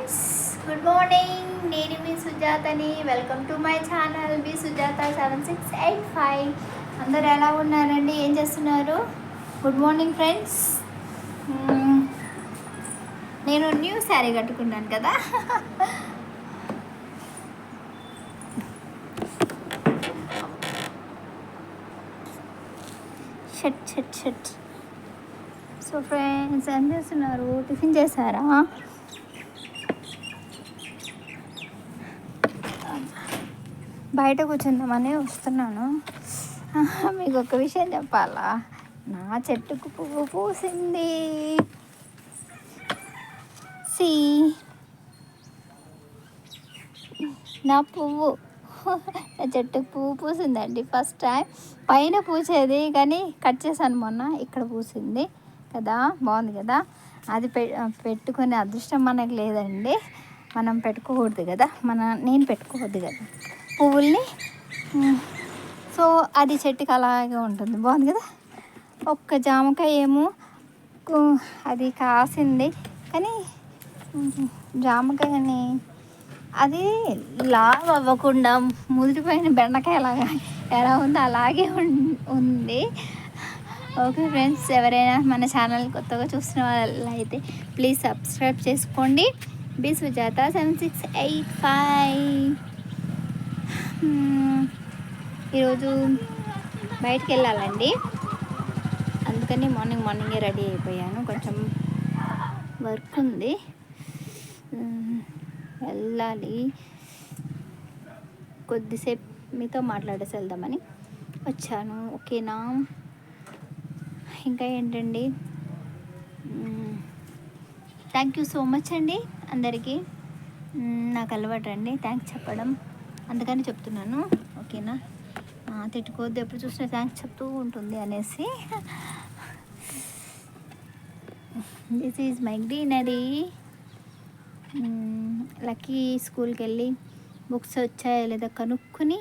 Friends, good morning. నేను మీ సుజాతని. Welcome to my channel B Sujatha 7685. అందరు ఎలా ఉన్నారండి? ఏం చేస్తున్నారు? Good morning friends. నేను న్యూ శారీ కట్టుకున్నాను కదా. షట్. సో ఫ్రెండ్స్, ఏం చేస్తున్నారు? టిఫిన్ చేశారా? బయట కూర్చుందామని వస్తున్నాను. మీకు ఒక విషయం చెప్పాలా? నా చెట్టుకు పువ్వు పూసింది. నా పువ్వు నా చెట్టుకు పువ్వు పూసిందండి. ఫస్ట్ టైం పైన పూసేది కానీ కట్ చేశాను మొన్న. ఇక్కడ పూసింది కదా, బాగుంది కదా. అది పెట్టుకునే అదృష్టం మనకు లేదండి. మనం పెట్టుకోకూడదు కదా, నేను పెట్టుకోవద్దు కదా పువ్వుల్ని. సో అది చెట్టుకి అలాగే ఉంటుంది. బాగుంది కదా. ఒక్క జామకాయ ఏమో అది కాసింది కానీ జామకాయని అది లావ్ అవ్వకుండా ముదిరిపోయిన బెండకాయ ఎలా ఉందో అలాగే ఉంది. ఓకే ఫ్రెండ్స్, ఎవరైనా మన ఛానల్ కొత్తగా చూసిన వాళ్ళైతే ప్లీజ్ సబ్స్క్రైబ్ చేసుకోండి. బి సుజాత 7685. ఈరోజు బయటికి వెళ్ళాలండి, అందుకని మార్నింగే రెడీ అయిపోయాను. కొంచెం వర్క్ ఉంది, వెళ్ళాలి. కొద్దిసేపు మీతో మాట్లాడేసి వెళ్దామని వచ్చాను. ఓకేనా? ఇంకా ఏంటండి, థ్యాంక్ యూ సో మచ్ అండి అందరికీ. నాకు అలవాటు అండి థ్యాంక్స్ చెప్పడం, అందుకని చెప్తున్నాను. ఓకేనా? తిట్టుకోవద్దు, ఎప్పుడు చూసినా థ్యాంక్స్ చెప్తూ ఉంటుంది అనేసి. This is my greenery. Lucky స్కూల్కి వెళ్ళి బుక్స్ వచ్చాయో లేదా కనుక్కొని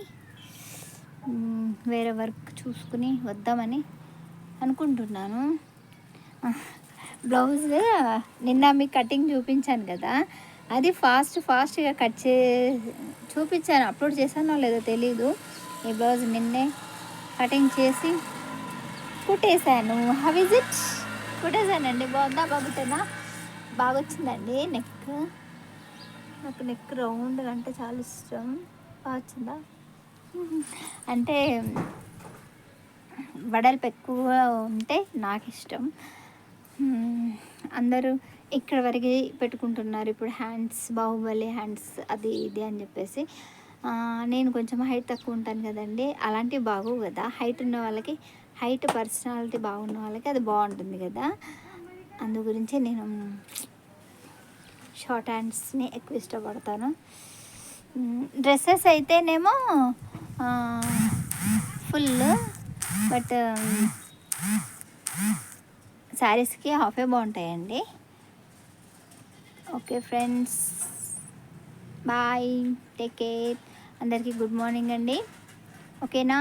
వేరే వర్క్ చూసుకుని వద్దామని అనుకుంటున్నాను. బ్లౌజ్ నిన్న మీకు కటింగ్ చూపించాను కదా, అది ఫాస్ట్గా కట్ చూపించాను. అప్లోడ్ చేశానో లేదో తెలీదు. ఈ బ్లౌజ్ నిన్నే కటింగ్ చేసి కుట్టేశాను. How is it? కుట్టేశానండి. బాగుందా? బాగుంటేనా? బాగా వచ్చిందండి. నాకు నెక్ రౌండ్ అంటే చాలా ఇష్టం. బాగా వచ్చిందా? అంటే వడల్పు ఎక్కువ ఉంటే నాకు ఇష్టం. అందరూ ఇక్కడ వరకు పెట్టుకుంటున్నారు ఇప్పుడు. హ్యాండ్స్, బాహుబలి హ్యాండ్స్, అది ఇది అని చెప్పేసి. నేను కొంచెం హైట్ తక్కువ ఉంటాను కదండి, అలాంటివి బాగోవు కదా. హైట్ ఉన్న వాళ్ళకి, హైట్ పర్సనాలిటీ బాగున్న వాళ్ళకి అది బాగుంటుంది కదా. అందు గురించి నేను షార్ట్ హ్యాండ్స్ని ఎక్కువ ఇష్టపడతాను. డ్రెస్సెస్ అయితేనేమో ఫుల్, బట్ శారీస్కి హాఫే బాగుంటాయండి. Okay friends, bye, take care. అందరికీ గుడ్ మార్నింగ్ అండి. ఓకేనా?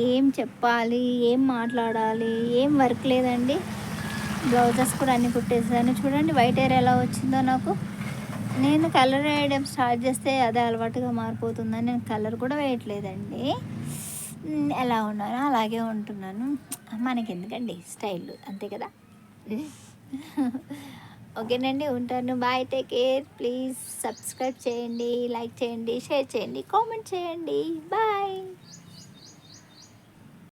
ఏం చెప్పాలి, ఏం మాట్లాడాలి, ఏం వర్క్ లేదండి. బ్లౌజెస్ కూడా అన్నీ కుట్టేసాను. చూడండి వైట్ హెయిర్ ఎలా వచ్చిందో నాకు. నేను కలర్ వేయడం స్టార్ట్ చేస్తే అదే అలవాటుగా మారిపోతుందని నేను కలర్ కూడా వేయట్లేదండి. ఎలా ఉన్నానో అలాగే ఉంటున్నాను. మనకి ఎందుకండి స్టైల్, అంతే కదా. ఓకేనండి, ఉంటాను. Bye, take care. Please subscribe చేయండి, లైక్ చేయండి, షేర్ చేయండి, కామెంట్ చేయండి. బాయ్.